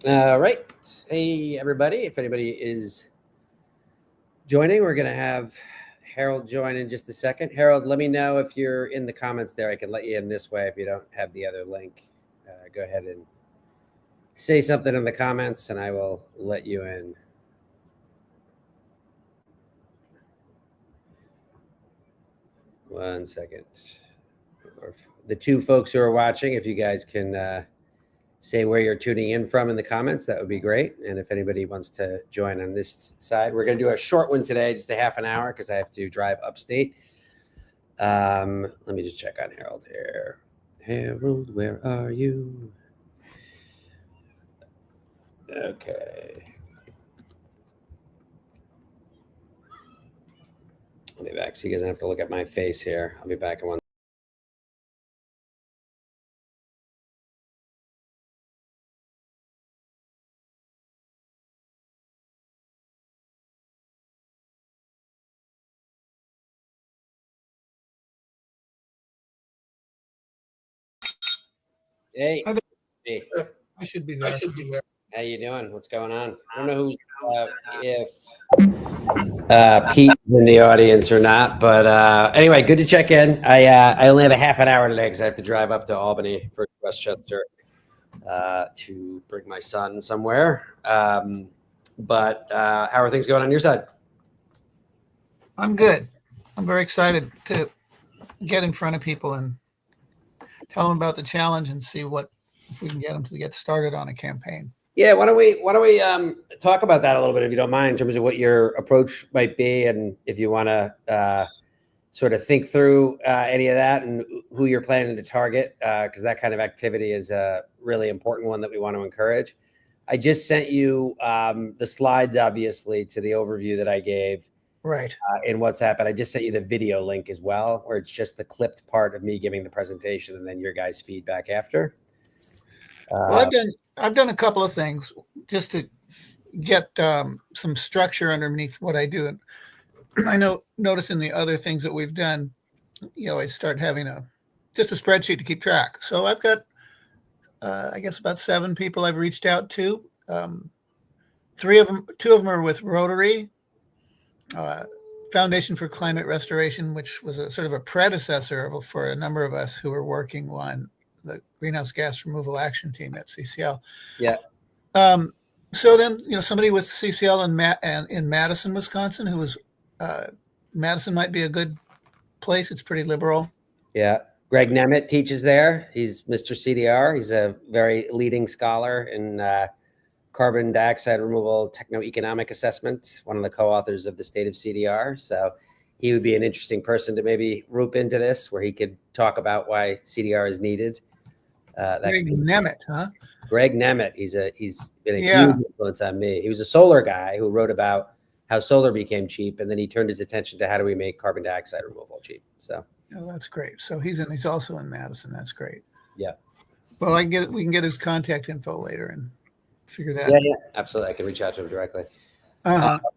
All right. Hey, everybody. If anybody is joining, we're going to have Harold join in just a second. Harold, let me know if you're in the comments there. I can let you in this way if you don't have the other link. Go ahead and say something in the comments, and I will let you in. One second. Or the two folks who are watching, if you guys can say where you're tuning in from in the comments, that would be great. And if anybody wants to join on this side, we're going to do a short one today, just a half an hour, because I have to drive upstate. Let me just check on Harold here. Harold, where are you? Okay. I'll be back. So you guys have to look at my face here. I'll be back in one. Hey. Hey. I should be there. How you doing? What's going on? I don't know who's if Pete in the audience or not, but anyway, good to check in. I only have a half an hour today because I have to drive up to Albany for Westchester to bring my son somewhere. But how are things going on your side? I'm good. I'm very excited to get in front of people and tell them about the challenge and see if we can get them to get started on a campaign. Yeah, why don't we talk about that a little bit, if you don't mind, in terms of what your approach might be, and if you want to sort of think through any of that and who you're planning to target, because that kind of activity is a really important one that we want to encourage. I just sent you the slides, obviously, to the overview that I gave Right. In WhatsApp, and I just sent you the video link as well, where it's just the clipped part of me giving the presentation and then your guys' feedback after. Well, I've done a couple of things just to get some structure underneath what I do. And I notice in the other things that we've done, I start having just a spreadsheet to keep track. So I've got, I guess, about 7 people I've reached out to. 2 of them are with Rotary Foundation for Climate Restoration, which was a sort of a predecessor for a number of us who were working on the Greenhouse Gas Removal Action Team at CCL. Yeah. So then, somebody with CCL in Madison, Wisconsin, who was Madison might be a good place. It's pretty liberal. Yeah. Greg Nemeth teaches there. He's Mr. CDR. He's a very leading scholar in carbon dioxide removal techno-economic assessment, one of the co-authors of the State of CDR. So he would be an interesting person to maybe rope into this, where he could talk about why CDR is needed. Greg Nemeth, huh? Greg Nemeth. He's been a huge influence on me. He was a solar guy who wrote about how solar became cheap, and then he turned his attention to how do we make carbon dioxide removal cheap. So that's great. So he's also in Madison. That's great. Yeah. Well, we can get his contact info later and figure that. Yeah, absolutely. I can reach out to him directly.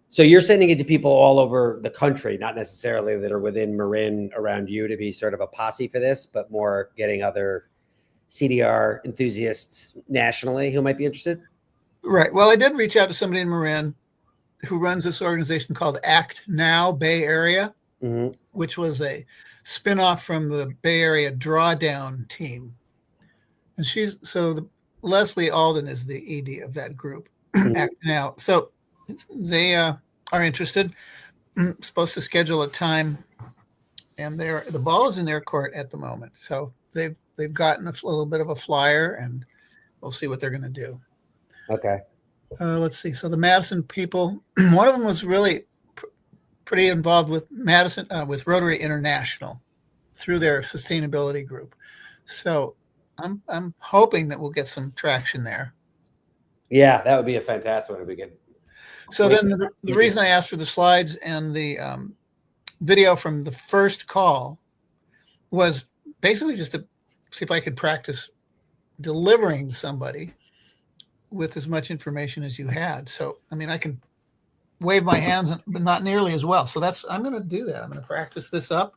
So you're sending it to people all over the country, not necessarily that are within Marin around you to be sort of a posse for this, but more getting other CDR enthusiasts nationally who might be interested? Right. Well, I did reach out to somebody in Marin who runs this organization called Act Now Bay Area, which was a spinoff from the Bay Area Drawdown team. And Leslie Alden is the ED of that group, Act Now. So they are interested, supposed to schedule a time, and the ball is in their court at the moment. So they've gotten a little bit of a flyer, and we'll see what they're going to do. Okay. Let's see. So the Madison people, one of them was really pretty involved with Madison, with Rotary International through their sustainability group. So I'm hoping that we'll get some traction there. Yeah, that would be a fantastic one. It'd be good. So then the reason I asked for the slides and the video from the first call was basically just to see if I could practice delivering to somebody with as much information as you had. So, I mean, I can wave my hands, but not nearly as well. So I'm going to do that. I'm going to practice this up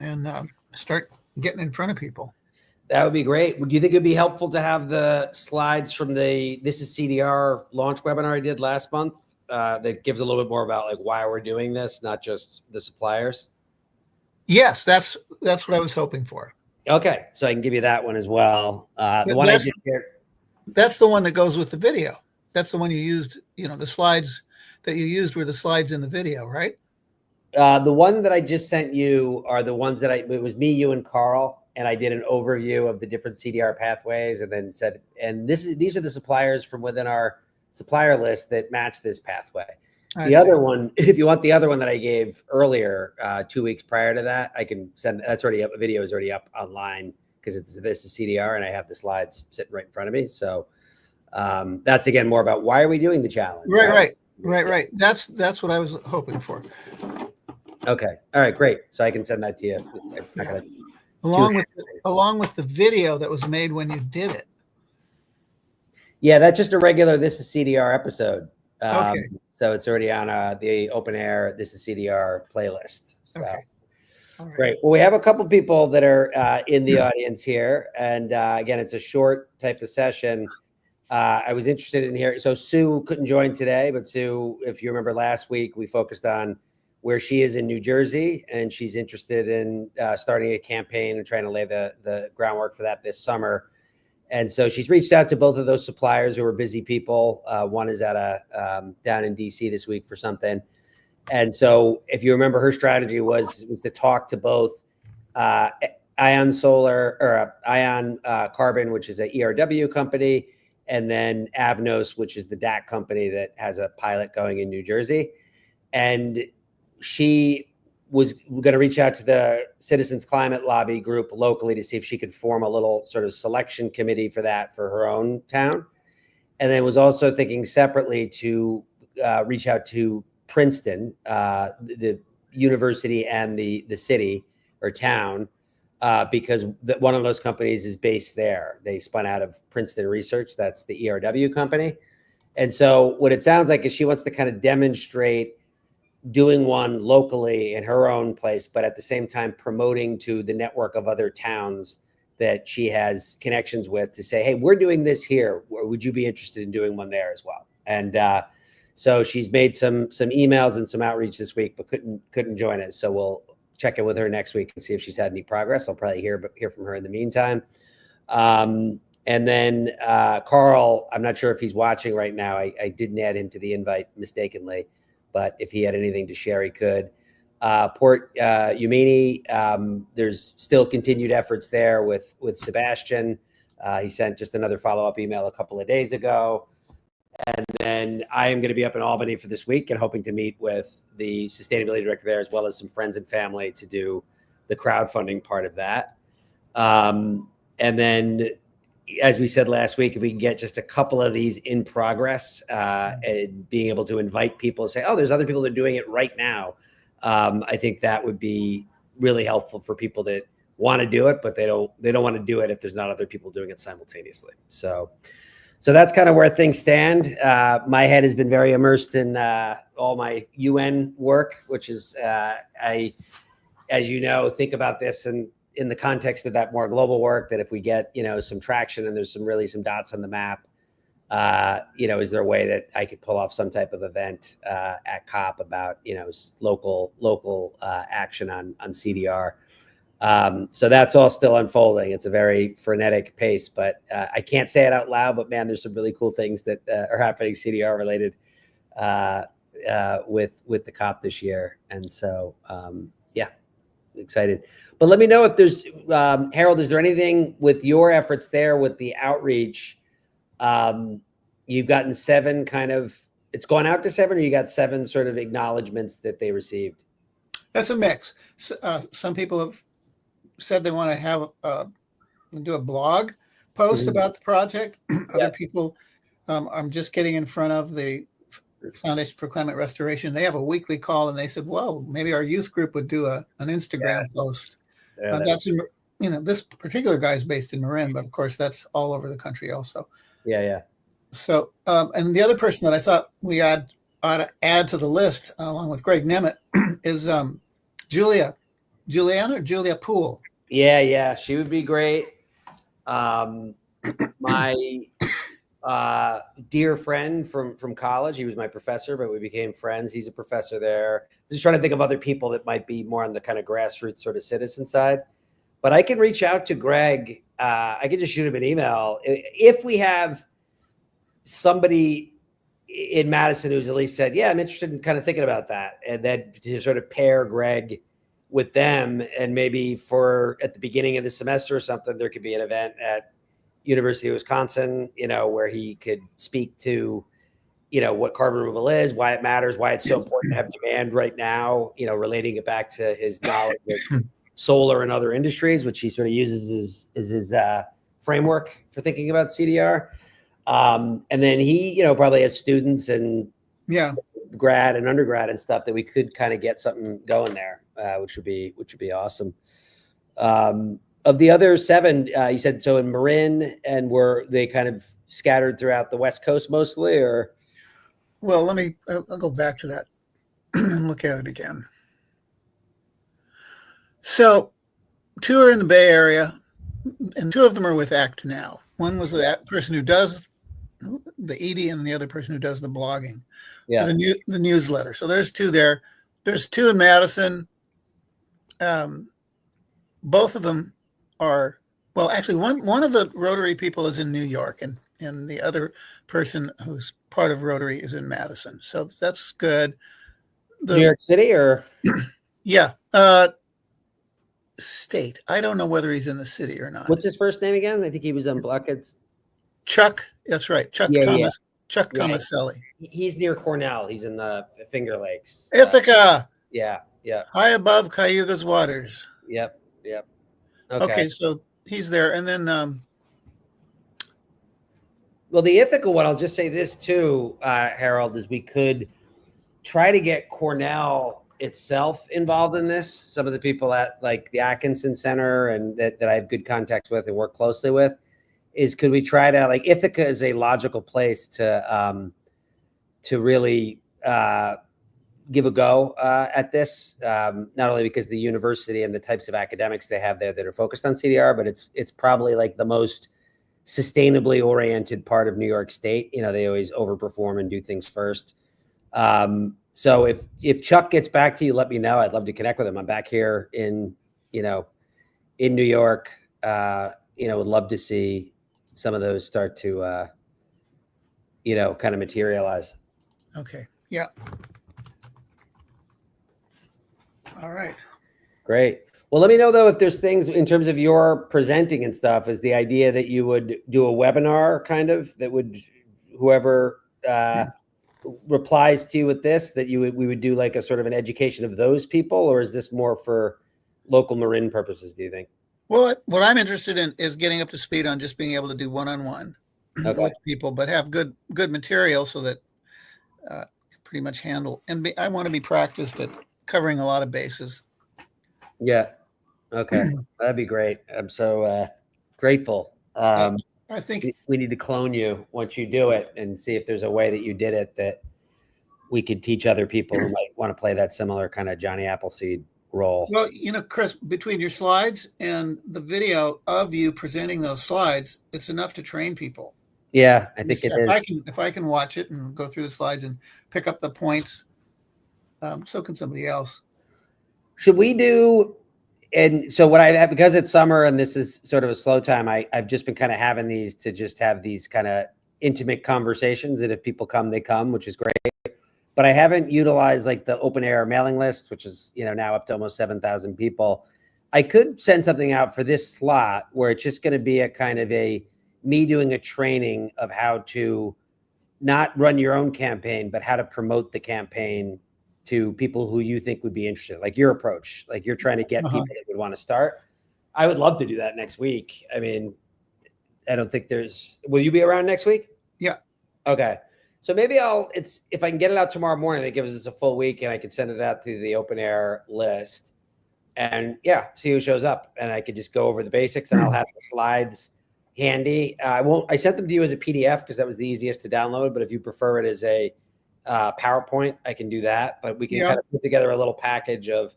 and start getting in front of people. That would be great. Do you think it'd be helpful to have the slides from the This is CDR launch webinar I did last month? That gives a little bit more about like why we're doing this, not just the suppliers. Yes, that's what I was hoping for. Okay, so I can give you that one as well. The one I did here. That's the one that goes with the video. That's the one you used. The slides that you used were the slides in the video, right? The one that I just sent you are the ones that it was me, you, and Carl, and I did an overview of the different CDR pathways, and then said, and these are the suppliers from within our supplier list that match this pathway. The other one, if you want the other one that I gave earlier, 2 weeks prior to that, I can send. That's already up. The video is already up online because this is CDR, and I have the slides sitting right in front of me. So that's again more about why are we doing the challenge? Right. That's what I was hoping for. Okay. All right. Great. So I can send that to you. Yeah. Along with the video that was made when you did it. Yeah, that's just a regular This is CDR episode. Okay. So it's already on the open air This is CDR playlist. So. Okay. All right. Great. Well, we have a couple people that are in the audience here, and again, it's a short type of session. I was interested in hearing. So Sue couldn't join today, but Sue, if you remember last week, we focused on where she is in New Jersey, and she's interested in starting a campaign and trying to lay the groundwork for that this summer. And so she's reached out to both of those suppliers who are busy people. One is at down in DC this week for something. And so if you remember, her strategy was to talk to both Ion Solar or Ion Carbon, which is an ERW company, and then Avnos, which is the DAC company that has a pilot going in New Jersey. And she was going to reach out to the Citizens Climate Lobby group locally to see if she could form a little sort of selection committee for that for her own town. And then was also thinking separately to reach out to Princeton, the university and the city or town, because one of those companies is based there. They spun out of Princeton Research. That's the ERW company. And so what it sounds like is she wants to kind of demonstrate doing one locally in her own place, but at the same time promoting to the network of other towns that she has connections with to say, hey, we're doing this here. Would you be interested in doing one there as well? And so she's made some emails and some outreach this week, but couldn't join us. So we'll check in with her next week and see if she's had any progress. I'll probably hear from her in the meantime. And then Carl, I'm not sure if he's watching right now. I didn't add him to the invite mistakenly, but if he had anything to share, he could. Port Umini, there's still continued efforts there with Sebastian. He sent just another follow-up email a couple of days ago. And then I am going to be up in Albany for this week and hoping to meet with the sustainability director there, as well as some friends and family to do the crowdfunding part of that. And then, as we said last week, if we can get just a couple of these in progress and being able to invite people to say, oh, there's other people that are doing it right now. I think that would be really helpful for people that want to do it, but they don't want to do it if there's not other people doing it simultaneously. So that's kind of where things stand. My head has been very immersed in all my UN work, which is, I, as you know, think about this in the context of that more global work, that if we get, some traction and there's some dots on the map, is there a way that I could pull off some type of event at COP about, local action on CDR? So that's all still unfolding. It's a very frenetic pace, but I can't say it out loud, but man, there's some really cool things that are happening CDR related with the COP this year. And so, excited. But let me know if there's, Harold, is there anything with your efforts there with the outreach? You've gotten 7 it's gone out to 7, or you got 7 sort of acknowledgements that they received? That's a mix. Some people have said they want to have do a blog post about the project. Other people, I'm just getting in front of the Foundation for Climate Restoration. They have a weekly call, and they said, well, maybe our youth group would do an Instagram post. That's this particular guy is based in Marin, but of course that's all over the country also. Yeah. So, and the other person that I thought we ought to add to the list, along with Greg Nemeth, is Julia Poole. Yeah, she would be great. My dear friend from college, he was my professor, but we became friends. He's a professor there. I'm just trying to think of other people that might be more on the kind of grassroots sort of citizen side. But I can reach out to Greg. I could just shoot him an email. If we have somebody in Madison who's at least said, yeah, I'm interested in kind of thinking about that. And then to sort of pair Greg with them, and maybe for at the beginning of the semester or something, there could be an event at University of Wisconsin, where he could speak to, what carbon removal is, why it matters, why it's so important to have demand right now, relating it back to his knowledge of solar and other industries, which he sort of uses as his framework for thinking about CDR. And then he, probably has students and grad and undergrad and stuff that we could kind of get something going there, which would be awesome. Of the other 7, you said so in Marin, and were they kind of scattered throughout the West Coast mostly, or? Well, I'll go back to that and look at it again. So 2 are in the Bay Area, and 2 of them are with Act Now. One was that person who does the ED, and the other person who does the blogging, the newsletter. So there's 2 there. There's 2 in Madison. Both of them are, well, actually one of the Rotary people is in New York, and the other person who's part of Rotary is in Madison. So that's good. New York City, or? Yeah. State. I don't know whether he's in the city or not. What's his first name again? I think he was on Blockheads. Chuck. That's right. Chuck Thomas. Yeah. Chuck Tomaselli. He's near Cornell. He's in the Finger Lakes. Ithaca. Yeah. High above Cayuga's waters. Yep. Okay, so he's there. And then well, the Ithaca one, I'll just say this too, Harold, is we could try to get Cornell itself involved in this. Some of the people at like the Atkinson Center and that I have good contacts with and work closely with, could we try to, like, Ithaca is a logical place to really give a go at this, not only because of the university and the types of academics they have there that are focused on CDR, but it's probably like the most sustainably oriented part of New York State. They always overperform and do things first. So if Chuck gets back to you, let me know. I'd love to connect with him. I'm back here in New York. Would love to see some of those start to, kind of materialize. Okay. Yeah. All right. Great. Well, let me know though if there's things in terms of your presenting and stuff. Is the idea that you would do a webinar kind of that would, whoever replies to you with this, that we would do like a sort of an education of those people, or is this more for local Marin purposes, do you think? Well, what I'm interested in is getting up to speed on just being able to do one-on-one with people, but have good material so that pretty much handle. And I want to be practiced at covering a lot of bases. Yeah. Okay. That'd be great. I'm so grateful. I think we need to clone you once you do it and see if there's a way that you did it that we could teach other people who might want to play that similar kind of Johnny Appleseed role. Well, Chris, between your slides and the video of you presenting those slides, it's enough to train people. Yeah, I think it is. If I can watch it and go through the slides and pick up the points, so can somebody else. Should we do? And so what I have, because it's summer and this is sort of a slow time, I've just been kind of having these to just have these kind of intimate conversations. And if people come, they come, which is great. But I haven't utilized like the open air mailing list, which is, now up to almost 7,000 people. I could send something out for this slot where it's just going to be a kind of me doing a training of how to not run your own campaign, but how to promote the campaign to people who you think would be interested, like your approach, like you're trying to get people that would want to start. I would love to do that next week. I mean, I don't think will you be around next week? Yeah. Okay. So maybe if I can get it out tomorrow morning, that gives us a full week and I can send it out to the open air list and see who shows up. And I could just go over the basics and I'll have the slides handy. I sent them to you as a PDF because that was the easiest to download. But if you prefer it as a PowerPoint, I can do that. But we can kind of put together a little package of,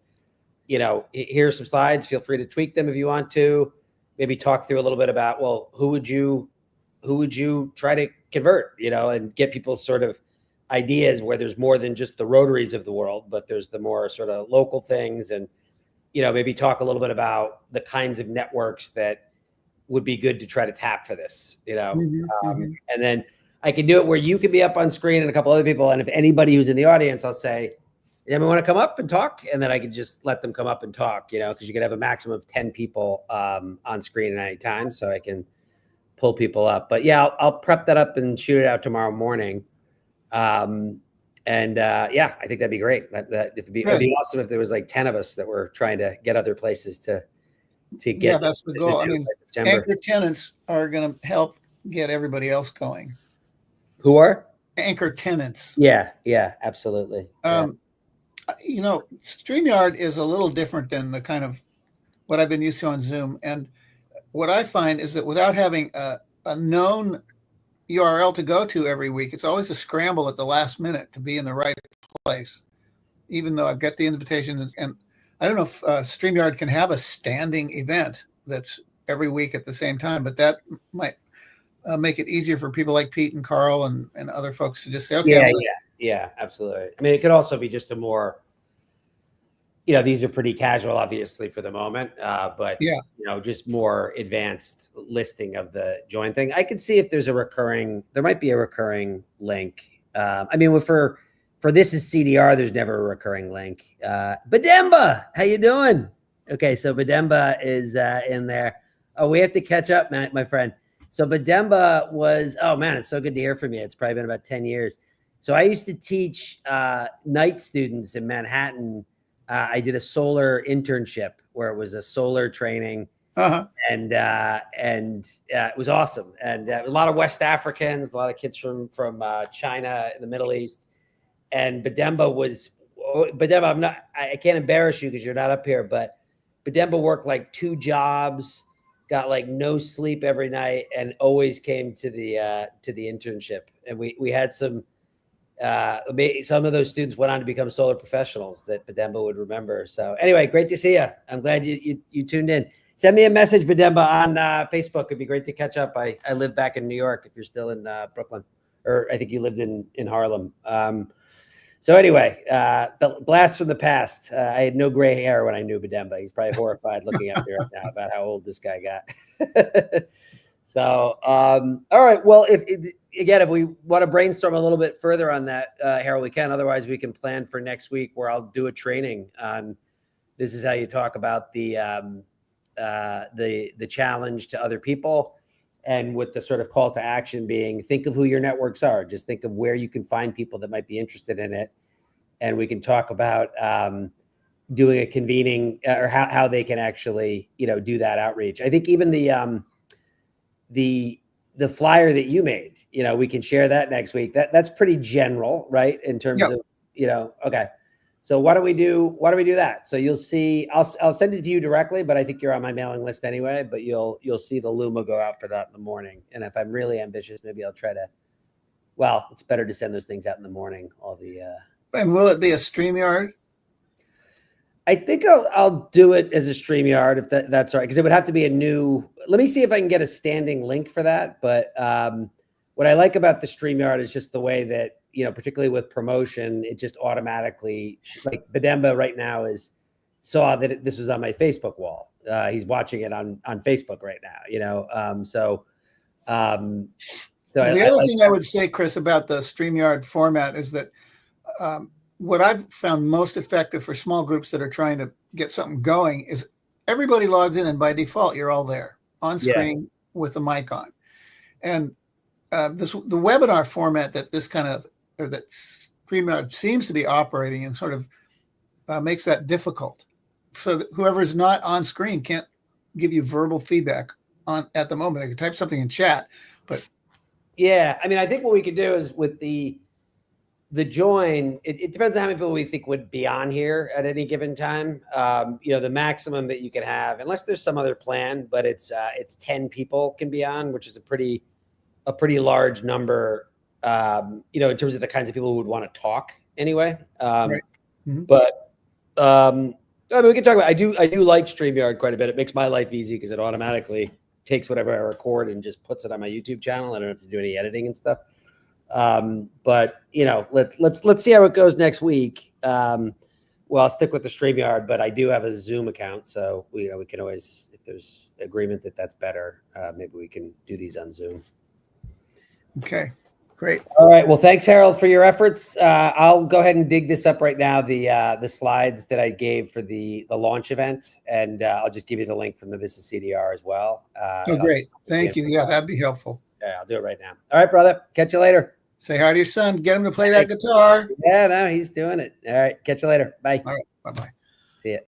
here's some slides. Feel free to tweak them if you want to. maybe talk through a little bit about, well, who would you try to convert, and get people sort of ideas where there's more than just the Rotaries of the world, but there's the more sort of local things, and maybe talk a little bit about the kinds of networks that would be good to try to tap for this, and then I can do it where you can be up on screen and a couple other people, and if anybody who's in the audience, I'll say, anyone want to come up and talk? And then I can just let them come up and talk, because you can have a maximum of 10 people on screen at any time, so I can pull people up. But yeah, I'll prep that up and shoot it out tomorrow morning. Yeah, I think that'd be great. It'd be awesome if there was like 10 of us that were trying to get other places to get. Yeah, that's the goal. I mean, anchor tenants are going to help get everybody else going. Who are? Anchor tenants. Yeah, absolutely. StreamYard is a little different than the kind of what I've been used to on Zoom. And what I find is that without having a known URL to go to every week, it's always a scramble at the last minute to be in the right place, even though I've got the invitation. And I don't know if StreamYard can have a standing event that's every week at the same time, but that might make it easier for people like Pete and Carl and other folks to just say, okay. Yeah, absolutely. I mean, it could also be just a more, these are pretty casual, obviously, for the moment, but, just more advanced listing of the join thing. I could see if there might be a recurring link. I mean, for this is CDR, there's never a recurring link. Bademba, how you doing? Okay, so Bademba is in there. Oh, we have to catch up, my friend. So Bademba was, oh man, it's so good to hear from you. It's probably been about 10 years. So I used to teach night students in Manhattan. I did a solar internship where it was a solar training, and it was awesome. And a lot of West Africans, a lot of kids from China and the Middle East. And Bademba, I can't embarrass you because you're not up here, but Bademba worked like 2 jobs, got like no sleep every night, and always came to the internship. And we had some of those students went on to become solar professionals that Bademba would remember. So anyway, great to see you. I'm glad you tuned in. Send me a message, Bademba, on Facebook. It'd be great to catch up. I live back in New York if you're still in Brooklyn, or I think you lived in Harlem. So anyway, the blast from the past. I had no gray hair when I knew Bademba. He's probably horrified looking at me right now about how old this guy got. So, all right. Well, if we want to brainstorm a little bit further on that, Harold, we can. Otherwise, we can plan for next week where I'll do a training on this is how you talk about the challenge to other people, and with the sort of call to action being, think of who your networks are. Just think of where you can find people that might be interested in it, and we can talk about doing a convening or how they can actually do that outreach. I think even the flyer that you made, we can share that next week. That's pretty general, right? In terms of, okay. So why don't we do that? So you'll see, I'll send it to you directly, but I think you're on my mailing list anyway, but you'll see the Luma go out for that in the morning. And if I'm really ambitious, maybe I'll try to, it's better to send those things out in the morning. And will it be a StreamYard? I think I'll do it as a StreamYard if that's all right, because it would have to be a new. Let me see if I can get a standing link for that. But what I like about the StreamYard is just the way that particularly with promotion, it just automatically, like Bademba right now saw that this was on my Facebook wall. He's watching it on Facebook right now. So the other thing I would say, Chris, about the StreamYard format is that. What I've found most effective for small groups that are trying to get something going is everybody logs in, and by default, you're all there on screen with the mic on. And the webinar format that that StreamYard seems to be operating in sort of makes that difficult. So that whoever's not on screen can't give you verbal feedback at the moment. They can type something in chat, but I mean, I think what we could do is with the join, it depends on how many people we think would be on here at any given time. The maximum that you can have, unless there's some other plan, but it's 10 people can be on, which is a pretty large number, in terms of the kinds of people who would want to talk anyway. Right. Mm-hmm. But I mean, we can talk about. I do like StreamYard quite a bit. It makes my life easy because it automatically takes whatever I record and just puts it on my YouTube channel. I don't have to do any editing and stuff. But you know, let's see how it goes next week. Well, I'll stick with the StreamYard, but I do have a Zoom account, so we can always, if there's agreement that that's better, maybe we can do these on Zoom. Okay, great. All right. Well, thanks, Harold, for your efforts. I'll go ahead and dig this up right now, the slides that I gave for the launch event, and I'll just give you the link from the This is CDR as well. Oh, great. Thank you. Yeah, that'd be helpful. Yeah, I'll do it right now. All right, brother. Catch you later. Say hi to your son. Get him to play that guitar. Yeah, no, he's doing it. All right. Catch you later. Bye. All right. Bye-bye.